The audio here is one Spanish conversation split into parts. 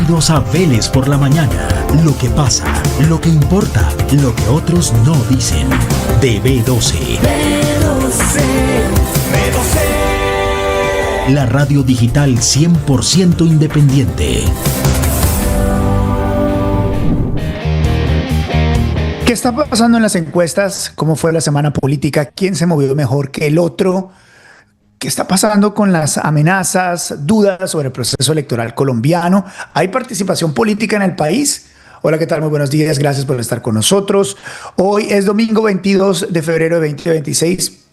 Bienvenidos a Vélez por la Mañana. Lo que pasa, lo que importa, lo que otros no dicen. De B12. La radio digital 100% independiente. ¿Qué está pasando en las encuestas? ¿Cómo fue la semana política? ¿Quién se movió mejor que el otro? ¿Qué está pasando con las amenazas, dudas sobre el proceso electoral colombiano? ¿Hay participación política en el país? Hola, ¿qué tal? Muy buenos días. Gracias por estar con nosotros. Hoy es domingo 22 de febrero de 2026.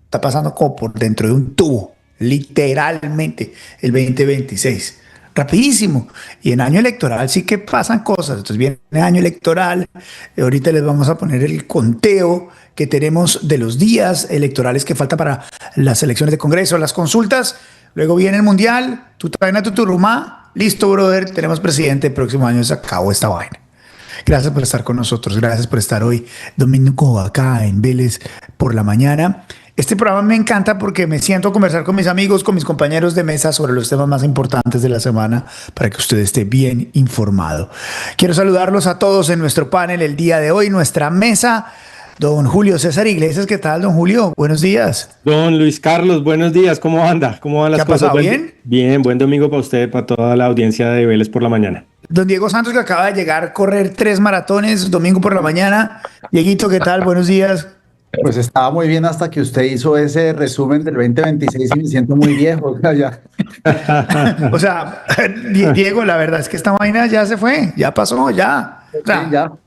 Está pasando como por dentro de un tubo, literalmente, el 2026. Rapidísimo. Y en año electoral sí que pasan cosas. Entonces viene año electoral. Ahorita les vamos a poner el conteo que tenemos de los días electorales que falta para las elecciones de Congreso, las consultas. Luego viene el Mundial. Tutaina, Tuturumá. Listo, brother. Tenemos presidente. El próximo año se acabó esta vaina. Gracias por estar con nosotros. Gracias por estar hoy domingo acá en Vélez por la Mañana. Este programa me encanta porque me siento a conversar con mis amigos, con mis compañeros de mesa sobre los temas más importantes de la semana para que usted esté bien informado. Quiero saludarlos a todos en nuestro panel el día de hoy, nuestra mesa. Don Julio César Iglesias, ¿qué tal, don Julio? Buenos días. Don Luis Carlos, buenos días. ¿Cómo anda? ¿Cómo van las cosas? ¿Qué ha pasado? ¿Bien? Bien, buen domingo para usted, para toda la audiencia de Vélez por la Mañana. Don Diego Santos, que acaba de llegar a correr 3 maratones domingo por la mañana. Dieguito, ¿qué tal? Buenos días. Pues estaba muy bien hasta que usted hizo ese resumen del 2026 y me siento muy viejo. Ya. O sea, Diego, la verdad es que esta vaina ya se fue, ya pasó, ya. O sea, Sí, ya. o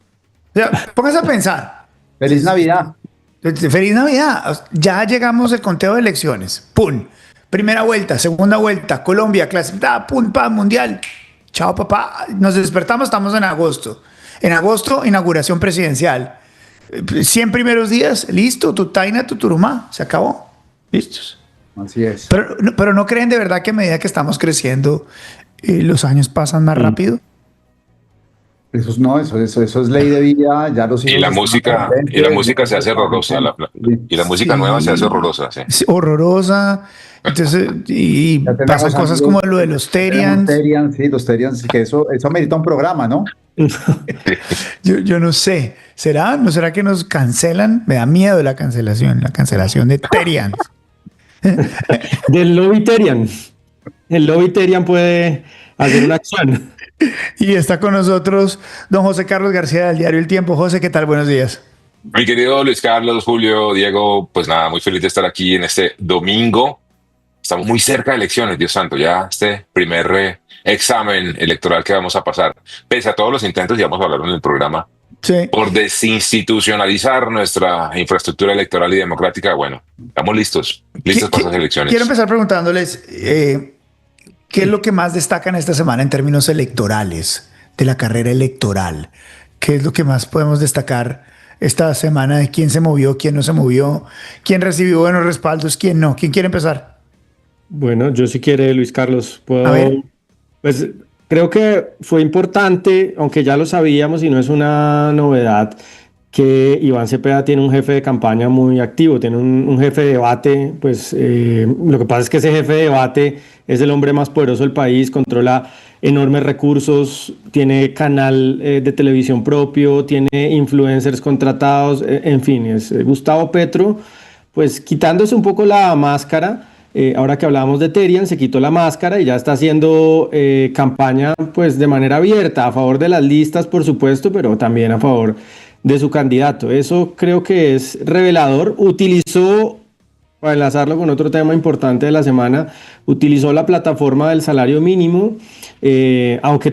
sea, póngase a pensar. Feliz Navidad. Feliz Navidad. Ya llegamos al conteo de elecciones. ¡Pum! Primera vuelta, segunda vuelta, Colombia, clasificada, ¡pum! ¡Pam! Mundial. Chao, papá. Nos despertamos, estamos en agosto. En agosto, inauguración presidencial. 100 primeros días, listo, Tutaina, Tuturumá, se acabó. Listos. Así es. Pero no creen de verdad que a medida que estamos creciendo, los años pasan más rápido. Eso es ley de vida. Ya los Y la música se hace horrorosa. Y la música nueva se hace horrorosa. Sí. Sí, horrorosa. Entonces, y pasan cosas como lo de los Terians. Sí, los Terians, que eso amerita un programa, ¿no? Yo no sé. ¿Será? ¿No será que nos cancelan? Me da miedo la cancelación de Terians. Del lobby Terian. El lobby Terian puede hacer una acción. Y está con nosotros don José Carlos García del diario El Tiempo. José, ¿qué tal? Buenos días. Mi querido Luis Carlos, Julio, Diego, pues nada, muy feliz de estar aquí en este domingo. Estamos muy cerca de elecciones, Dios santo, ya este primer examen electoral que vamos a pasar. Pese a todos los intentos, ya vamos a hablar en el programa, Sí. por desinstitucionalizar nuestra infraestructura electoral y democrática, bueno, estamos listos para esas elecciones. Quiero empezar preguntándoles, ¿qué es lo que más destacan esta semana en términos electorales, de la carrera electoral? ¿Qué es lo que más podemos destacar esta semana de quién se movió, quién no se movió, quién recibió buenos respaldos, quién no? ¿Quién quiere empezar? Bueno, yo si quiere, Luis Carlos, puedo. A ver. Pues creo que fue importante, aunque ya lo sabíamos y no es una novedad, que Iván Cepeda tiene un jefe de campaña muy activo, tiene un jefe de debate. Pues lo que pasa es que ese jefe de debate es el hombre más poderoso del país, controla enormes recursos, tiene canal de televisión propio, tiene influencers contratados, en fin, es Gustavo Petro, pues quitándose un poco la máscara. Ahora que hablábamos de Terian, se quitó la máscara y ya está haciendo campaña pues de manera abierta, a favor de las listas, por supuesto, pero también a favor de su candidato. Eso creo que es revelador. Utilizó, para enlazarlo con otro tema importante de la semana, utilizó la plataforma del salario mínimo, aunque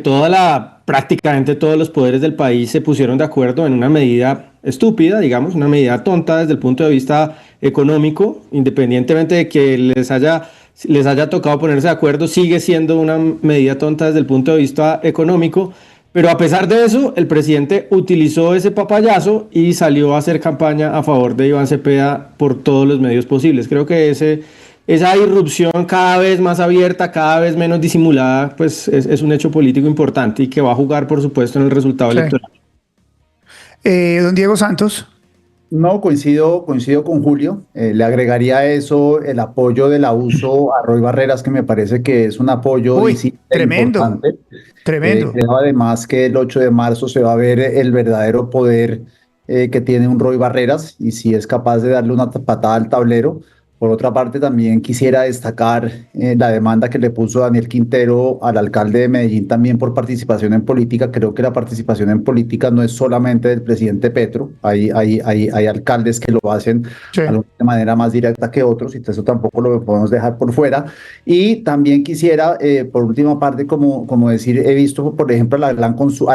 prácticamente todos los poderes del país se pusieron de acuerdo en una medida estúpida, digamos, una medida tonta desde el punto de vista económico, independientemente de que les haya tocado ponerse de acuerdo, sigue siendo una medida tonta desde el punto de vista económico. Pero a pesar de eso, el presidente utilizó ese papayazo y salió a hacer campaña a favor de Iván Cepeda por todos los medios posibles. Creo que esa irrupción cada vez más abierta, cada vez menos disimulada, pues es un hecho político importante y que va a jugar, por supuesto, en el resultado electoral. Don Diego Santos. No, coincido con Julio. Le agregaría a eso el apoyo del abuso a Roy Barreras, que me parece que es un apoyo Uy, distinto e tremendo, importante. tremendo. Creo además que el 8 de marzo se va a ver el verdadero poder que tiene un Roy Barreras y si es capaz de darle una patada al tablero. Por otra parte, también quisiera destacar la demanda que le puso Daniel Quintero al alcalde de Medellín también por participación en política. Creo que la participación en política no es solamente del presidente Petro. Hay alcaldes que lo hacen Sí. de manera más directa que otros, y eso tampoco lo podemos dejar por fuera. Y también quisiera, por última parte, como decir, he visto, por ejemplo, a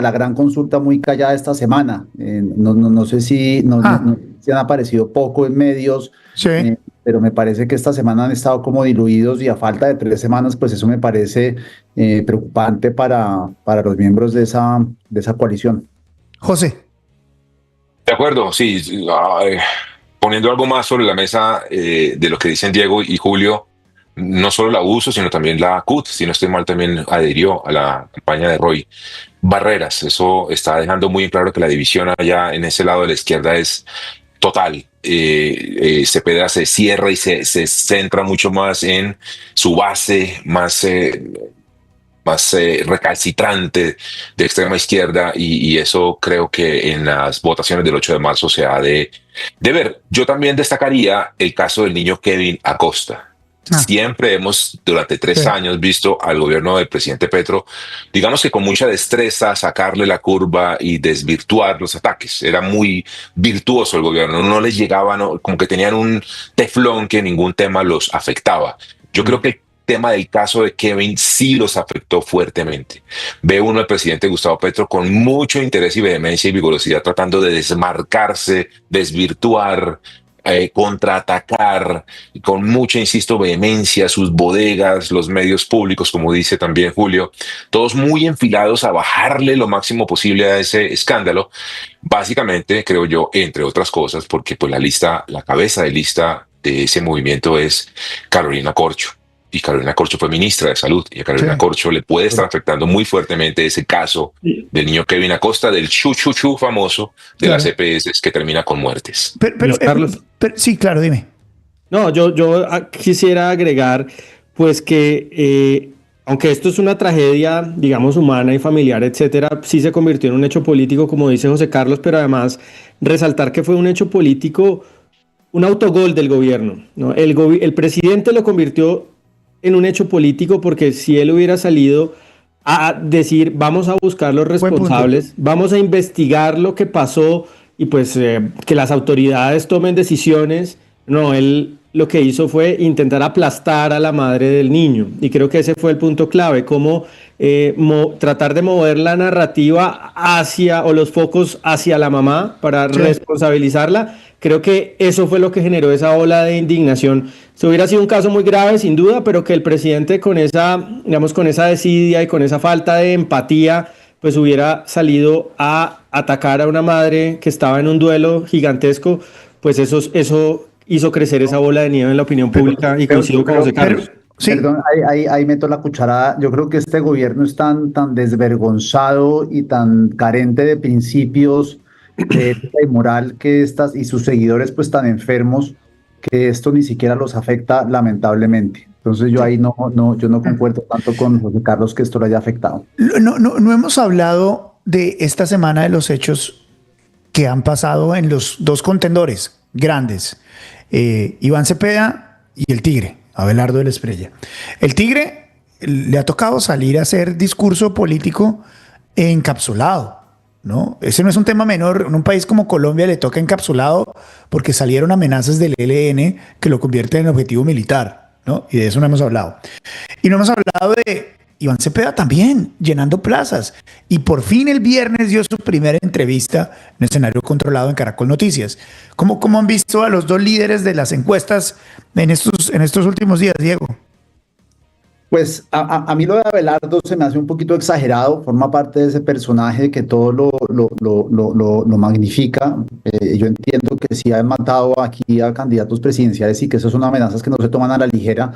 la gran consulta muy callada esta semana. No sé si, si han aparecido poco en medios. Sí. Pero me parece que esta semana han estado como diluidos y a falta de 3 semanas, pues eso me parece preocupante para los miembros de esa coalición. José. De acuerdo, sí. Poniendo algo más sobre la mesa de lo que dicen Diego y Julio, no solo el abuso, sino también la CUT, si no estoy mal, también adhirió a la campaña de Roy Barreras. Eso está dejando muy en claro que la división allá en ese lado de la izquierda es total. Cepeda se cierra y se centra mucho más en su base más recalcitrante de extrema izquierda y eso creo que en las votaciones del 8 de marzo se ha de ver. Yo también destacaría el caso del niño Kevin Acosta. Siempre hemos, durante 3 años, visto al gobierno del presidente Petro, digamos que con mucha destreza, sacarle la curva y desvirtuar los ataques. Era muy virtuoso el gobierno, no les llegaba, como que tenían un teflón que ningún tema los afectaba. Yo creo que el tema del caso de Kevin sí los afectó fuertemente. Ve uno al presidente Gustavo Petro con mucho interés y vehemencia y vigorosidad tratando de desmarcarse, desvirtuar, contraatacar con mucha, insisto, vehemencia sus bodegas, los medios públicos, como dice también Julio, todos muy enfilados a bajarle lo máximo posible a ese escándalo. Básicamente, creo yo, entre otras cosas, porque pues la cabeza de lista de ese movimiento es Carolina Corcho. Y Carolina Corcho fue ministra de Salud y a Carolina Corcho le puede estar afectando muy fuertemente ese caso del niño Kevin Acosta, del chu famoso de las EPS que termina con muertes. Pero, Carlos. Sí, claro, dime. No, yo quisiera agregar pues que aunque esto es una tragedia, digamos, humana y familiar, etcétera, sí se convirtió en un hecho político, como dice José Carlos, pero además resaltar que fue un hecho político, un autogol del gobierno, ¿no? El presidente lo convirtió en un hecho político porque si él hubiera salido a decir vamos a buscar los responsables, vamos a investigar lo que pasó y pues que las autoridades tomen decisiones, no, él lo que hizo fue intentar aplastar a la madre del niño y creo que ese fue el punto clave, cómo tratar de mover la narrativa hacia o los focos hacia la mamá para responsabilizarla. Creo que eso fue lo que generó esa ola de indignación. Se hubiera sido un caso muy grave, sin duda, pero que el presidente con esa desidia y con esa falta de empatía, pues hubiera salido a atacar a una madre que estaba en un duelo gigantesco, pues eso hizo crecer esa bola de nieve en la opinión pública y coincido con José Carlos. Sí. Perdón, ahí meto la cucharada. Yo creo que este gobierno es tan desvergonzado y tan carente de principios de ética y moral que y sus seguidores pues tan enfermos que esto ni siquiera los afecta lamentablemente. Entonces yo ahí yo no concuerdo tanto con José Carlos que esto lo haya afectado. No hemos hablado de esta semana de los hechos que han pasado en los dos contendores grandes, Iván Cepeda y el Tigre, Abelardo de la Espriella. El Tigre le ha tocado salir a hacer discurso político encapsulado, ¿no? Ese no es un tema menor. En un país como Colombia le toca encapsulado porque salieron amenazas del ELN que lo convierten en objetivo militar, ¿no? Y de eso no hemos hablado. Y no hemos hablado de Iván Cepeda también, llenando plazas. Y por fin el viernes dio su primera entrevista en escenario controlado en Caracol Noticias. ¿Cómo han visto a los dos líderes de las encuestas en estos últimos días, Diego? Pues a mí lo de Abelardo se me hace un poquito exagerado, forma parte de ese personaje que todo lo magnifica. Yo entiendo que sí han matado aquí a candidatos presidenciales y que esas son amenazas que no se toman a la ligera,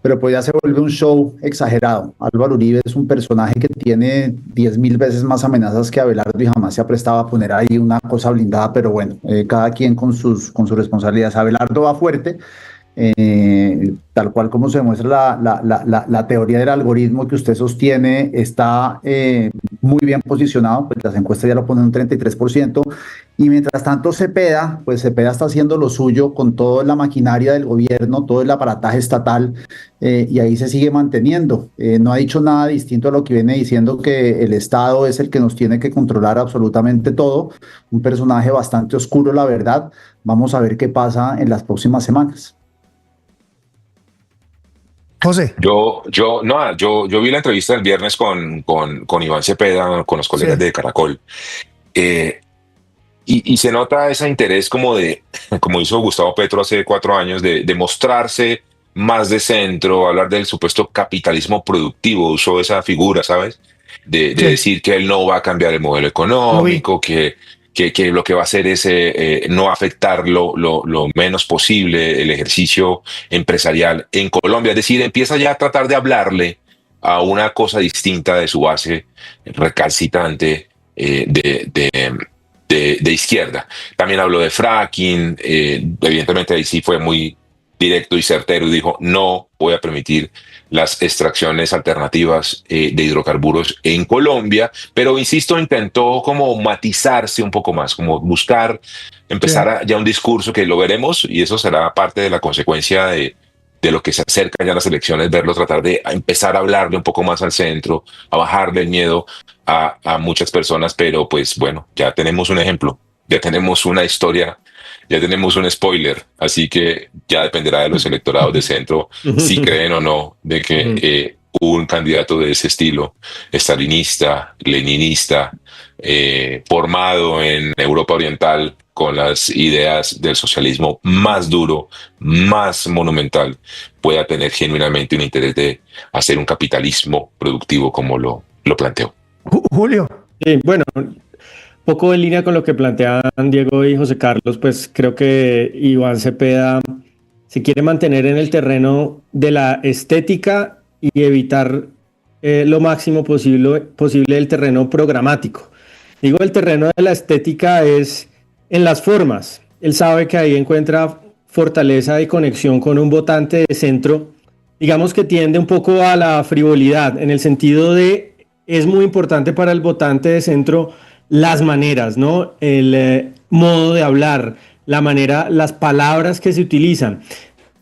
pero pues ya se vuelve un show exagerado. Álvaro Uribe es un personaje que tiene 10.000 veces más amenazas que Abelardo y jamás jamás se ha prestado a poner ahí una cosa blindada, pero bueno, cada quien con sus responsabilidades. Abelardo va fuerte, tal cual como se demuestra la teoría del algoritmo que usted sostiene, está muy bien posicionado, pues las encuestas ya lo ponen un 33%, y mientras tanto Cepeda, pues Cepeda está haciendo lo suyo con toda la maquinaria del gobierno, todo el aparataje estatal, y ahí se sigue manteniendo. No ha dicho nada distinto a lo que viene diciendo, que el Estado es el que nos tiene que controlar absolutamente todo, un personaje bastante oscuro, la verdad. Vamos a ver qué pasa en las próximas semanas. José. Yo vi la entrevista del viernes con Iván Cepeda, con los colegas de Caracol, y se nota ese interés como hizo Gustavo Petro hace 4 años, de mostrarse más de centro, hablar del supuesto capitalismo productivo, usó esa figura, ¿sabes? De decir que él no va a cambiar el modelo económico, que lo que va a hacer es no afectar lo menos posible el ejercicio empresarial en Colombia. Es decir, empieza ya a tratar de hablarle a una cosa distinta de su base recalcitrante de izquierda. También habló de fracking, evidentemente ahí sí fue muy directo y certero y dijo: no voy a permitir las extracciones alternativas de hidrocarburos en Colombia, pero insisto, intentó como matizarse un poco más, como buscar, empezar ya un discurso que lo veremos, y eso será parte de la consecuencia de lo que se acerca ya a las elecciones, verlo tratar de empezar a hablarle un poco más al centro, a bajarle el miedo a muchas personas, pero pues bueno, ya tenemos un ejemplo, ya tenemos una historia, ya tenemos un spoiler, así que ya dependerá de los electorados de centro si creen o no de que un candidato de ese estilo, stalinista, leninista, formado en Europa Oriental con las ideas del socialismo más duro, más monumental, pueda tener genuinamente un interés de hacer un capitalismo productivo como lo planteó. Julio. Sí, bueno, poco en línea con lo que plantean Diego y José Carlos, pues creo que Iván Cepeda se quiere mantener en el terreno de la estética y evitar lo máximo posible el terreno programático. Digo, el terreno de la estética es en las formas. Él sabe que ahí encuentra fortaleza y conexión con un votante de centro, digamos que tiende un poco a la frivolidad, en el sentido de es muy importante para el votante de centro las maneras, ¿no? El modo de hablar, la manera, las palabras que se utilizan.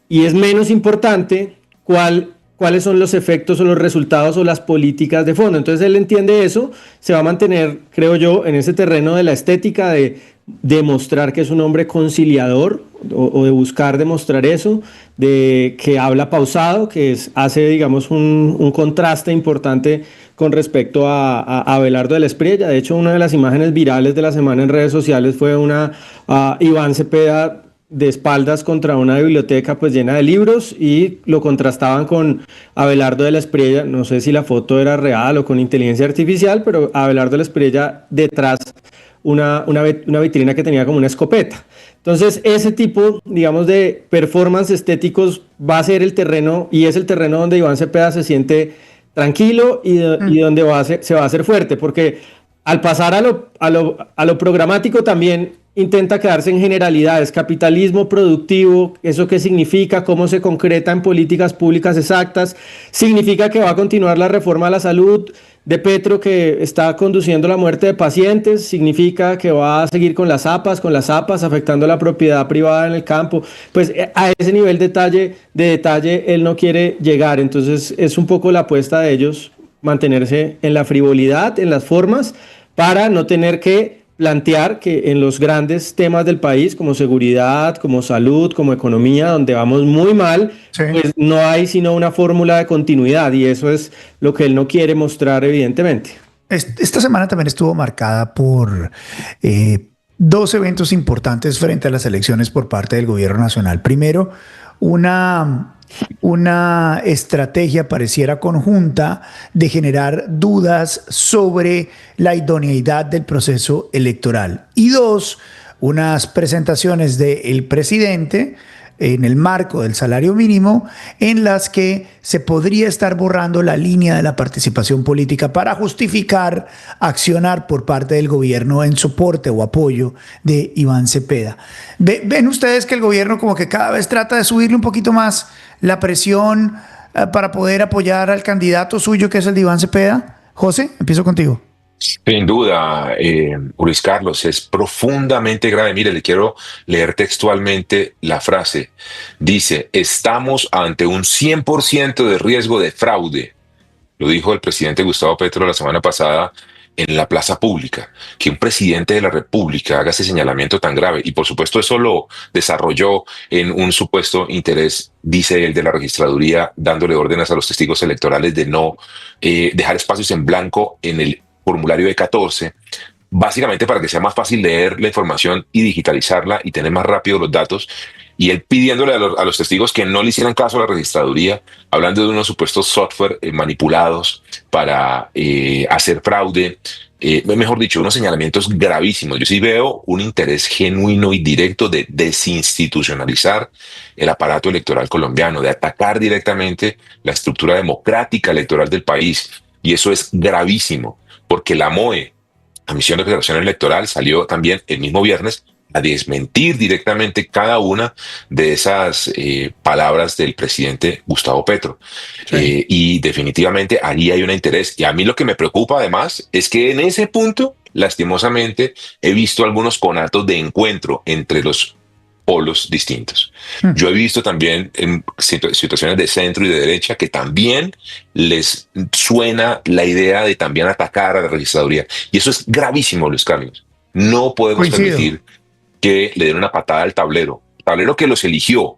Y es menos importante cuáles son los efectos o los resultados o las políticas de fondo. Entonces él entiende eso, se va a mantener, creo yo, en ese terreno de la estética, de demostrar que es un hombre conciliador o de buscar demostrar eso, de que habla pausado, que hace, digamos, un contraste importante con respecto a Abelardo de la Espriella. De hecho, una de las imágenes virales de la semana en redes sociales fue Iván Cepeda de espaldas contra una biblioteca pues llena de libros, y lo contrastaban con Abelardo de la Espriella. No sé si la foto era real o con inteligencia artificial, pero Abelardo de la Espriella detrás una vitrina que tenía como una escopeta. Entonces ese tipo, digamos, de performance estéticos va a ser el terreno, y es el terreno donde Iván Cepeda se siente tranquilo y donde se va a hacer fuerte, porque al pasar a lo programático también intenta quedarse en generalidades. Capitalismo productivo, ¿eso qué significa? ¿Cómo se concreta en políticas públicas exactas? ¿Significa que va a continuar la reforma a la salud de Petro, que está conduciendo a la muerte de pacientes? ¿Significa que va a seguir con las APAs, afectando la propiedad privada en el campo? Pues a ese nivel de detalle él no quiere llegar. Entonces es un poco la apuesta de ellos, mantenerse en la frivolidad, en las formas, para no tener que plantear que en los grandes temas del país, como seguridad, como salud, como economía, donde vamos muy mal, sí, pues no hay sino una fórmula de continuidad, y eso es lo que él no quiere mostrar, evidentemente. Esta semana también estuvo marcada por 2 eventos importantes frente a las elecciones por parte del gobierno nacional. Primero, una estrategia pareciera conjunta de generar dudas sobre la idoneidad del proceso electoral. Y 2, unas presentaciones del presidente en el marco del salario mínimo, en las que se podría estar borrando la línea de la participación política para justificar accionar por parte del gobierno en soporte o apoyo de Iván Cepeda. ¿Ven ustedes que el gobierno como que cada vez trata de subirle un poquito más la presión para poder apoyar al candidato suyo, que es el de Iván Cepeda? José, empiezo contigo. Sin duda, Luis Carlos, es profundamente grave. Mire, le quiero leer textualmente la frase. Dice, estamos ante un 100% de riesgo de fraude. Lo dijo el presidente Gustavo Petro la semana pasada en la plaza pública. Que un presidente de la República haga ese señalamiento tan grave. Y por supuesto eso lo desarrolló en un supuesto interés, dice él, de la registraduría, dándole órdenes a los testigos electorales de no dejar espacios en blanco en el formulario E14, básicamente para que sea más fácil leer la información y digitalizarla y tener más rápido los datos. Y él pidiéndole a los testigos que no le hicieran caso a la registraduría, hablando de unos supuestos software manipulados para hacer fraude, mejor dicho, unos señalamientos gravísimos. Yo sí veo un interés genuino y directo de desinstitucionalizar el aparato electoral colombiano, de atacar directamente la estructura democrática electoral del país. Y eso es gravísimo, porque la MOE, la Misión de Observación Electoral, salió también el mismo viernes a desmentir directamente cada una de esas palabras del presidente Gustavo Petro. Sí. Y definitivamente allí hay un interés. Y a mí lo que me preocupa además es que en ese punto, lastimosamente, he visto algunos conatos de encuentro entre los polos distintos. Yo he visto también en situaciones de centro y de derecha que también les suena la idea de también atacar a la registraduría. Y eso es gravísimo, Luis Carlos. No podemos permitir que le den una patada al tablero que los eligió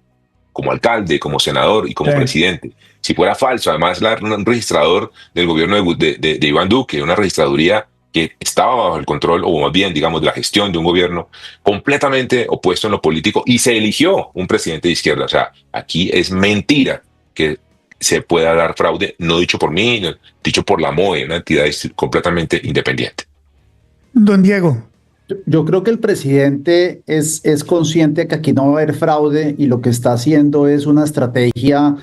como alcalde, como senador y como presidente. Si fuera falso, además, un registrador del gobierno de Iván Duque, una registraduría que estaba bajo el control, o más bien, digamos, de la gestión de un gobierno completamente opuesto en lo político, y se eligió un presidente de izquierda. O sea, aquí es mentira que se pueda dar fraude, no dicho por mí, no, dicho por la MOE, una entidad completamente independiente. Don Diego. Yo creo que el presidente es consciente que aquí no va a haber fraude y lo que está haciendo es una estrategia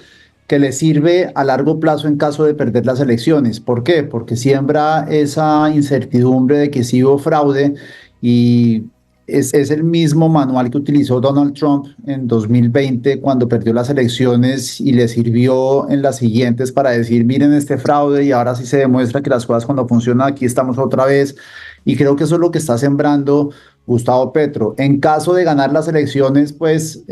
que le sirve a largo plazo en caso de perder las elecciones. ¿Por qué? Porque siembra esa incertidumbre de que sí hubo fraude y es el mismo manual que utilizó Donald Trump en 2020 cuando perdió las elecciones y le sirvió en las siguientes para decir, miren este fraude y ahora sí se demuestra que las cosas cuando funcionan aquí estamos otra vez. Y creo que eso es lo que está sembrando Gustavo Petro. En caso de ganar las elecciones, pues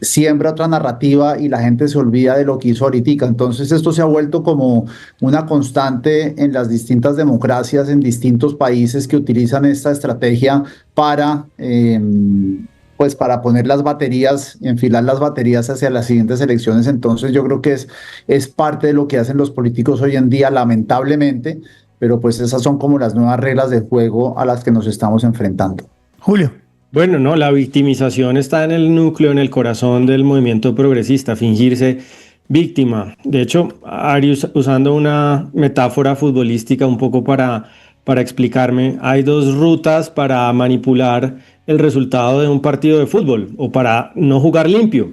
siembra otra narrativa y la gente se olvida de lo que hizo ahorita. Entonces esto se ha vuelto como una constante en las distintas democracias, en distintos países que utilizan esta estrategia para, pues para poner las baterías, enfilar las baterías hacia las siguientes elecciones. Entonces yo creo que es parte de lo que hacen los políticos hoy en día, lamentablemente, pero pues esas son como las nuevas reglas del juego a las que nos estamos enfrentando. Julio. Bueno, no, la victimización está en el núcleo, en el corazón del movimiento progresista, fingirse víctima. De hecho, Ari, usando una metáfora futbolística un poco para explicarme, hay dos rutas para manipular el resultado de un partido de fútbol o para no jugar limpio.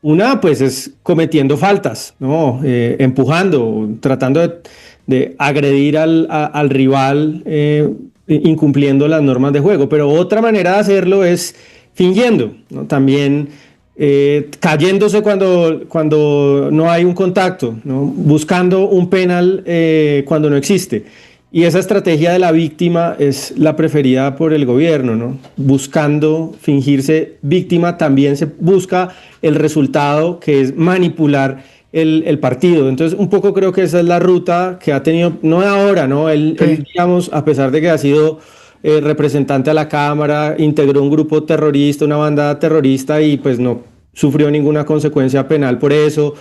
Una, pues, es cometiendo faltas, ¿no? Empujando, tratando de agredir al rival, incumpliendo las normas de juego. Pero otra manera de hacerlo es fingiendo, ¿no? También cayéndose cuando no hay un contacto, ¿no? Buscando un penal cuando no existe. Y esa estrategia de la víctima es la preferida por el gobierno, ¿no? Buscando fingirse víctima, también se busca el resultado, que es manipular el partido. Entonces, un poco creo que esa es la ruta que ha tenido, no ahora, ¿no? Él, digamos, a pesar de que ha sido representante a la Cámara, integró un grupo terrorista, una banda terrorista, y pues no sufrió ninguna consecuencia penal por eso,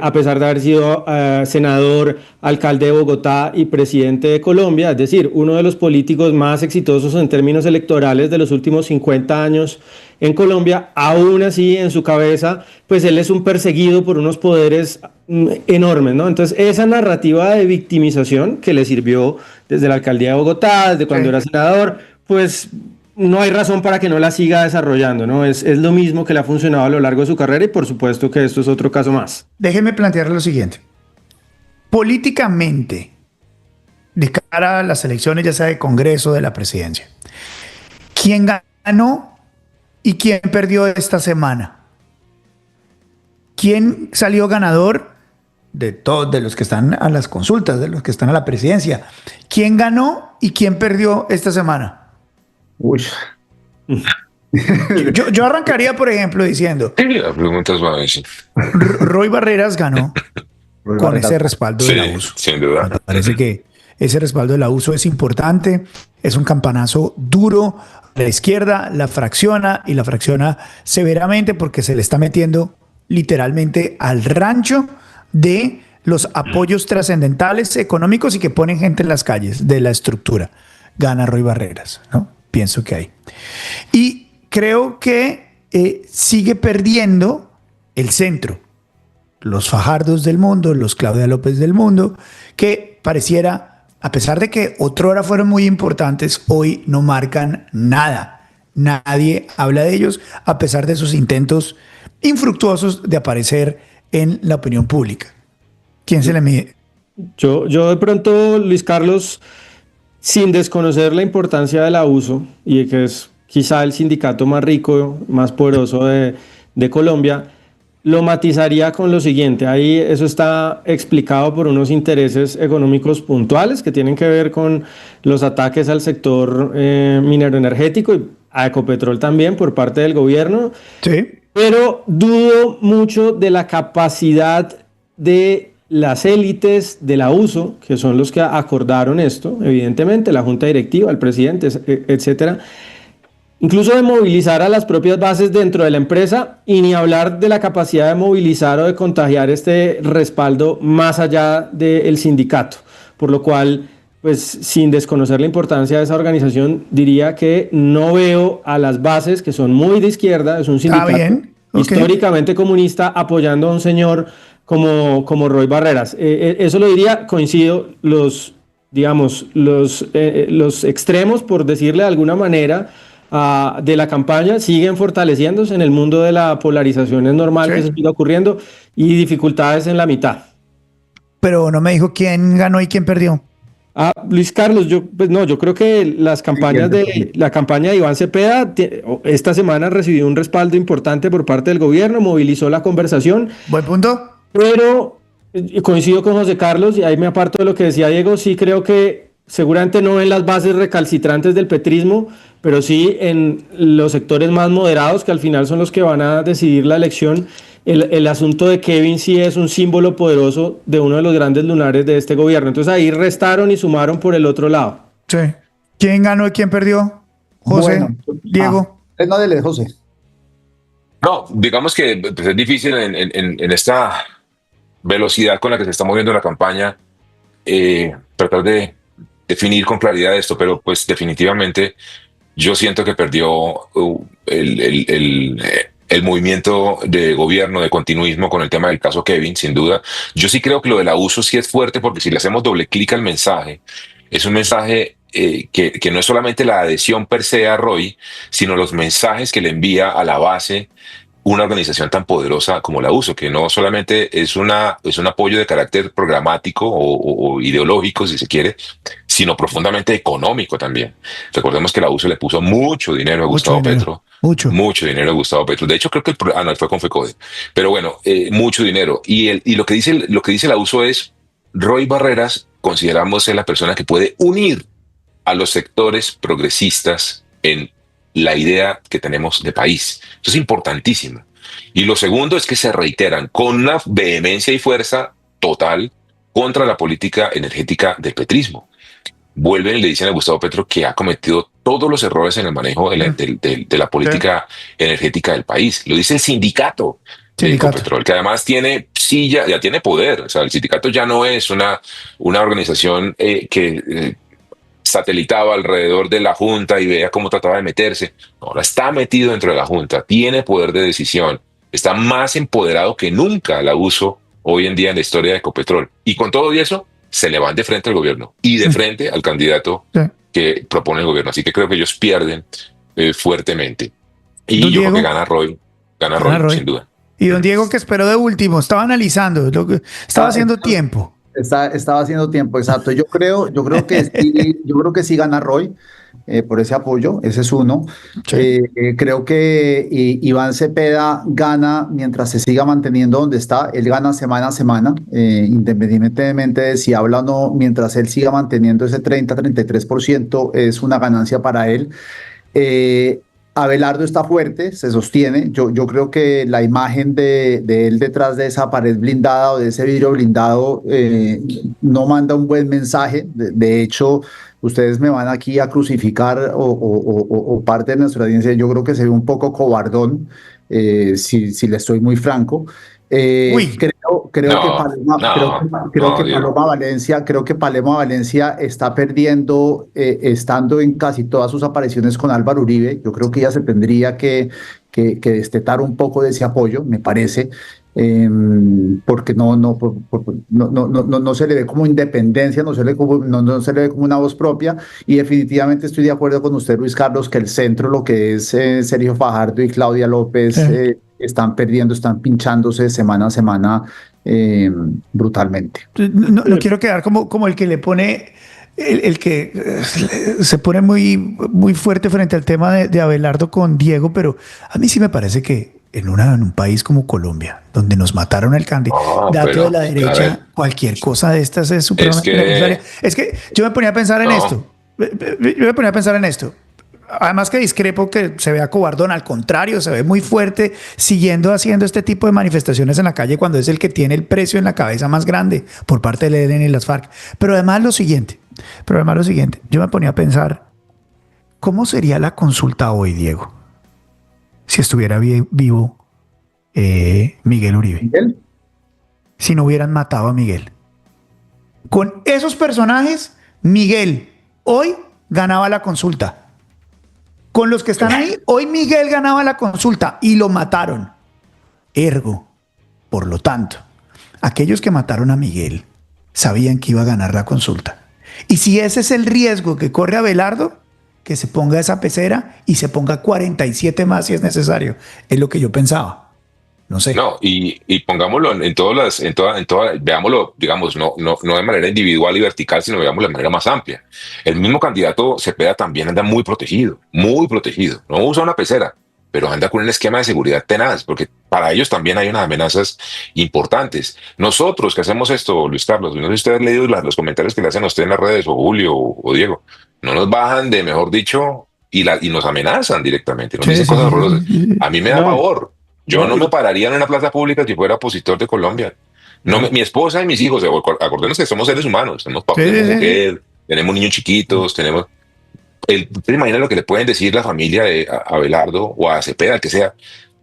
a pesar de haber sido senador, alcalde de Bogotá y presidente de Colombia, es decir, uno de los políticos más exitosos en términos electorales de los últimos 50 años en Colombia. Aún así, en su cabeza, pues él es un perseguido por unos poderes enormes, ¿no? Entonces, esa narrativa de victimización que le sirvió desde la alcaldía de Bogotá, desde cuando era senador, pues no hay razón para que no la siga desarrollando, ¿no? Es lo mismo que le ha funcionado a lo largo de su carrera y por supuesto que esto es otro caso más. Déjeme plantear lo siguiente. Políticamente, de cara a las elecciones, ya sea de Congreso o de la presidencia, ¿quién ganó y quién perdió esta semana? ¿Quién salió ganador de todos, de los que están a las consultas, de los que están a la presidencia? ¿Quién ganó y quién perdió esta semana? Uy, Yo arrancaría, por ejemplo, diciendo, La pregunta es más difícil. Roy Barreras ganó con ese respaldo Sí, del abuso. sin duda. Me parece que ese respaldo del abuso es importante, es un campanazo duro. La izquierda la fracciona y la fracciona severamente porque se le está metiendo literalmente al rancho de los apoyos trascendentales económicos y que ponen gente en las calles de la estructura. Gana Roy Barreras, ¿no? Pienso que hay. Y creo que sigue perdiendo el centro. Los Fajardos del mundo, los Claudia López del mundo, que pareciera, a pesar de que otrora fueron muy importantes, hoy no marcan nada. Nadie habla de ellos, a pesar de sus intentos infructuosos de aparecer en la opinión pública. ¿Quién se le mide? Yo de pronto, Luis Carlos, sin desconocer la importancia del abuso y de que es quizá el sindicato más rico, más poderoso de Colombia, lo matizaría con lo siguiente. Ahí eso está explicado por unos intereses económicos puntuales que tienen que ver con los ataques al sector minero energético y a Ecopetrol también por parte del gobierno. Sí. Pero dudo mucho de la capacidad de las élites del abuso, que son los que acordaron esto, evidentemente, la junta directiva, el presidente, etcétera, incluso de movilizar a las propias bases dentro de la empresa y ni hablar de la capacidad de movilizar o de contagiar este respaldo más allá del sindicato, por lo cual, pues sin desconocer la importancia de esa organización, diría que no veo a las bases, que son muy de izquierda, es un sindicato históricamente comunista, apoyando a un señor como Roy Barreras. Eso lo diría, coincido, los extremos, por decirle de alguna manera, de la campaña siguen fortaleciéndose en el mundo de la polarización, es normal que eso siga ocurriendo, y dificultades en la mitad. Pero no me dijo quién ganó y quién perdió. Luis Carlos, yo creo que la campaña de Iván Cepeda esta semana recibió un respaldo importante por parte del gobierno, movilizó la conversación. Buen punto. Pero coincido con José Carlos y ahí me aparto de lo que decía Diego. Sí creo que seguramente no en las bases recalcitrantes del petrismo, pero sí en los sectores más moderados, que al final son los que van a decidir la elección. El asunto de Kevin sí es un símbolo poderoso de uno de los grandes lunares de este gobierno. Entonces ahí restaron y sumaron por el otro lado. Sí. ¿Quién ganó y quién perdió? José, bueno, Diego. No, dele, José. No, digamos que pues, es difícil en esta velocidad con la que se está moviendo la campaña tratar de definir con claridad esto, pero pues definitivamente yo siento que perdió el movimiento de gobierno, de continuismo con el tema del caso Kevin, sin duda. Yo sí creo que lo del abuso sí es fuerte porque si le hacemos doble clic al mensaje, es un mensaje que no es solamente la adhesión per se a Roy, sino los mensajes que le envía a la base una organización tan poderosa como la USO, que no solamente es un apoyo de carácter programático o ideológico, si se quiere, sino profundamente económico también. Recordemos que la USO le puso mucho dinero a Gustavo Petro. Mucho dinero a Gustavo Petro. De hecho, creo que no, fue con FECODE. Pero bueno, mucho dinero. Y lo que dice la USO es, Roy Barreras consideramos es la persona que puede unir a los sectores progresistas en la idea que tenemos de país. Eso es importantísimo. Y lo segundo es que se reiteran con una vehemencia y fuerza total contra la política energética del petrismo. Vuelven y le dicen a Gustavo Petro que ha cometido todos los errores en el manejo de la política energética del país. Lo dice el sindicato de Ecopetrol, que además tiene ya tiene poder. O sea, el sindicato ya no es una organización que satelitaba alrededor de la Junta y veía cómo trataba de meterse. Ahora está metido dentro de la Junta, tiene poder de decisión, está más empoderado que nunca la USO hoy en día en la historia de Ecopetrol. Y con todo eso, se le van de frente al gobierno y de frente al candidato que propone el gobierno. Así que creo que ellos pierden fuertemente. Y Don yo creo Diego. que gana Roy, sin duda. Y don Diego, que esperó de último, estaba analizando, estaba haciendo tiempo. Estaba haciendo tiempo, exacto. Yo creo que sí gana Roy por ese apoyo, ese es uno. Sí. Creo que Iván Cepeda gana mientras se siga manteniendo donde está. Él gana semana a semana, independientemente de si habla o no, mientras él siga manteniendo ese 30-33%, es una ganancia para él. Eh, Abelardo está fuerte, se sostiene. Yo creo que la imagen de él detrás de esa pared blindada o de ese vidrio blindado no manda un buen mensaje. De hecho, ustedes me van aquí a crucificar o parte de nuestra audiencia. Yo creo que se ve un poco cobardón, si le estoy muy franco. Uy. Creo que Paloma, Diego. Creo que Paloma Valencia está perdiendo, estando en casi todas sus apariciones con Álvaro Uribe. Yo creo que ella se tendría que destetar un poco de ese apoyo, me parece, porque no se le ve como independencia, no se le ve como una voz propia. Y definitivamente estoy de acuerdo con usted, Luis Carlos, que el centro, lo que es Sergio Fajardo y Claudia López, están perdiendo, están pinchándose semana a semana brutalmente. No quiero quedar como el que le pone, el que se pone muy fuerte frente al tema de Abelardo con Diego, pero a mí sí me parece que en un país como Colombia, donde nos mataron al candidato de la derecha, cualquier cosa de estas es supremamente necesaria. Es que yo me ponía a pensar en esto. Yo me ponía a pensar en esto. Además que discrepo que se vea cobardón, al contrario, se ve muy fuerte haciendo este tipo de manifestaciones en la calle cuando es el que tiene el precio en la cabeza más grande por parte del ELN y las FARC. Pero además lo siguiente, yo me ponía a pensar, ¿cómo sería la consulta hoy, Diego? Si estuviera vivo Miguel Uribe. ¿Miguel? Si no hubieran matado a Miguel. Con esos personajes, Miguel hoy ganaba la consulta. Con los que están ahí, hoy Miguel ganaba la consulta y lo mataron. Ergo, por lo tanto, aquellos que mataron a Miguel sabían que iba a ganar la consulta. Y si ese es el riesgo que corre Abelardo, que se ponga esa pecera y se ponga 47 más si es necesario. Es lo que yo pensaba. No sé. No, y pongámoslo veámoslo, digamos, no de manera individual y vertical, sino veámoslo de manera más amplia. El mismo candidato Cepeda también anda muy protegido. No usa una pecera, pero anda con un esquema de seguridad tenaz, porque para ellos también hay unas amenazas importantes. Nosotros que hacemos esto, Luis Carlos, no sé si usted ha leído los comentarios que le hacen a usted en las redes, o Julio o Diego, no nos bajan de, mejor dicho, y nos amenazan directamente, nos dicen cosas horrorosas. A mí me da pavor. Yo no me pararía en una plaza pública si fuera opositor de Colombia. Mi esposa y mis hijos, acordémonos que somos seres humanos, tenemos papá, mujer, tenemos niños chiquitos, tenemos... ¿Te imaginas lo que le pueden decir la familia de Abelardo o a Cepeda, que sea,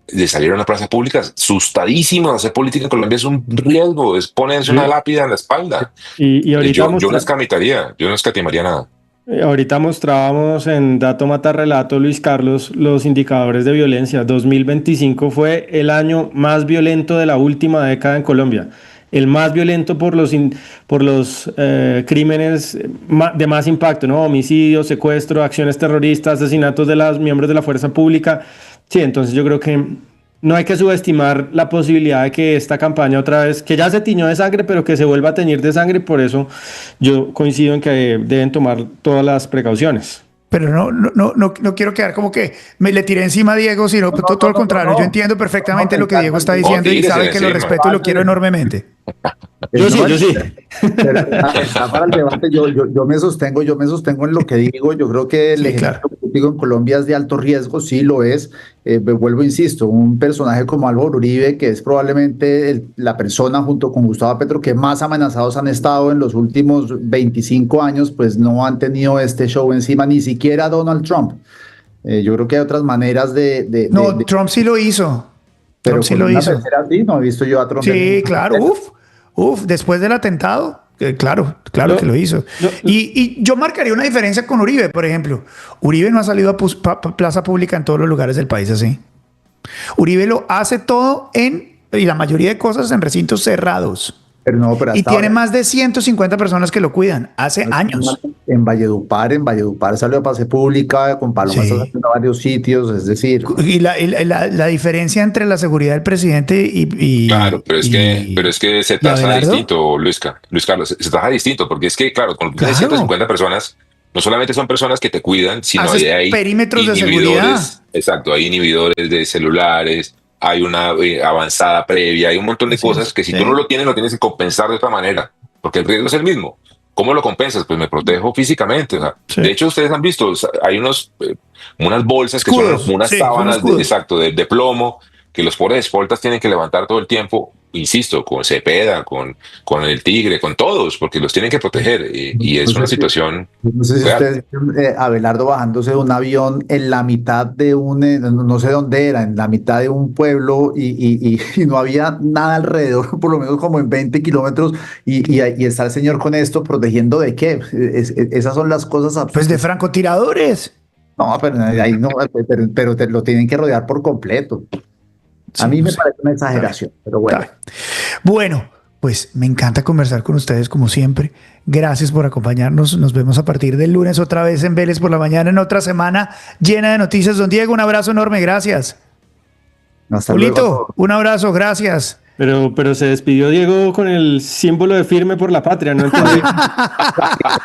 de salir a una plaza pública? Asustadísimos. Hacer política en Colombia es un riesgo, es ponerse una lápida en la espalda. Y ahorita yo no escatimaría nada. Ahorita mostrábamos en Dato Mata Relato, Luis Carlos, los indicadores de violencia. 2025 fue el año más violento de la última década en Colombia. El más violento por los crímenes de más impacto, ¿no? Homicidios, secuestro, acciones terroristas, asesinatos de los miembros de la fuerza pública. Sí, entonces yo creo que no hay que subestimar la posibilidad de que esta campaña otra vez, que ya se tiñó de sangre, pero que se vuelva a teñir de sangre. Por eso yo coincido en que deben tomar todas las precauciones. Pero no quiero quedar como que me le tiré encima a Diego, sino todo lo contrario. Yo entiendo perfectamente lo que Diego está diciendo y sabe que lo respeto y lo quiero enormemente. Yo sí. Está para el debate. Yo me sostengo en lo que digo. Yo creo que el ejército político en Colombia es de alto riesgo, sí lo es. Vuelvo, insisto, un personaje como Álvaro Uribe, que es probablemente la persona junto con Gustavo Petro que más amenazados han estado en los últimos 25 años, pues no han tenido este show encima, ni siquiera Donald Trump. Yo creo que hay otras maneras Trump sí lo hizo. Pero Trump sí lo hizo. Así, no he visto yo a Trump. Sí, claro, después del atentado, claro que lo hizo. Y yo marcaría una diferencia con Uribe, por ejemplo. Uribe no ha salido a plaza pública en todos los lugares del país así. Uribe lo hace todo y la mayoría de cosas en recintos cerrados. pero Y hasta tiene ahora, más de 150 personas que lo cuidan, hace años. en Valledupar salió a pase pública, con Paloma está Sí. saliendo a varios sitios, es decir, Y la diferencia entre la seguridad del presidente Claro, pero es que se y tasa Abelardo, distinto, Luis Carlos, se tasa distinto, porque es que, claro, con claro, 150 personas, no solamente son personas que te cuidan, sino haces hay perímetros de seguridad. inhibidores, exacto, hay inhibidores de celulares, hay una avanzada previa, hay un montón de Así cosas es, que si tú no sí. lo tienes, lo tienes que compensar de otra manera, porque el riesgo es el mismo. ¿Cómo lo compensas? Pues me protejo físicamente. O sea, Sí. de hecho, ustedes han visto, o sea, hay unas bolsas que son Escudos, como unas sí, son sábanas escudos. exacto, de plomo que los pobres escoltas tienen que levantar todo el tiempo, insisto, con Cepeda, con el Tigre, con todos, porque los tienen que proteger y es una situación no sé si real. ustedes vieron, Abelardo bajándose de un avión en la mitad de no sé dónde era, en la mitad de un pueblo y no había nada alrededor, por lo menos como en 20 kilómetros, y está el señor con esto protegiendo de qué. Esas son las cosas. Pues de francotiradores. No, pero ahí no, pero te lo tienen que rodear por completo. A Sí, mí no me sé. parece una Está bien, exageración, pero está bueno. bien. Bueno, pues me encanta conversar con ustedes como siempre. Gracias por acompañarnos. Nos vemos a partir del lunes otra vez en Vélez por la mañana en otra semana llena de noticias. Don Diego, un abrazo enorme. Gracias. Hasta luego a Julito, todos. un abrazo. Gracias. Pero se despidió Diego con el símbolo de firme por la patria, no entendí.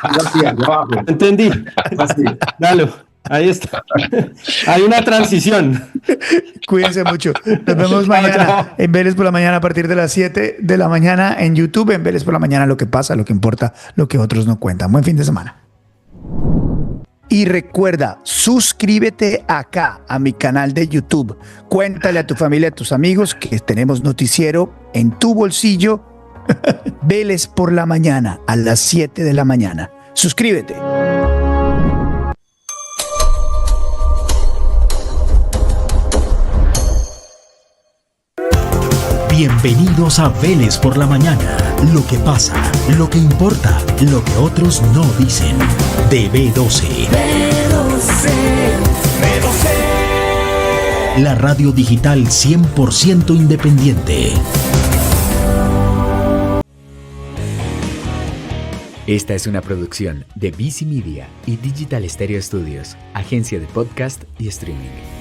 Así, allá abajo. No entendí. Así. Dalo, ahí está. Hay una transición. Cuídense mucho. Nos vemos mañana chao. en Vélez por la mañana a partir de las 7 de la mañana en YouTube. En Vélez por la mañana lo que pasa, lo que importa, lo que otros no cuentan. Buen fin de semana. Y recuerda, suscríbete acá a mi canal de YouTube. Cuéntale a tu familia, a tus amigos que tenemos noticiero en tu bolsillo. Vélez por la mañana a las 7 de la mañana. Suscríbete. Bienvenidos a Vélez por la mañana. Lo que pasa, lo que importa, lo que otros no dicen. De B12. La radio digital 100% independiente. Esta es una producción de BC Media y Digital Stereo Studios, agencia de podcast y streaming.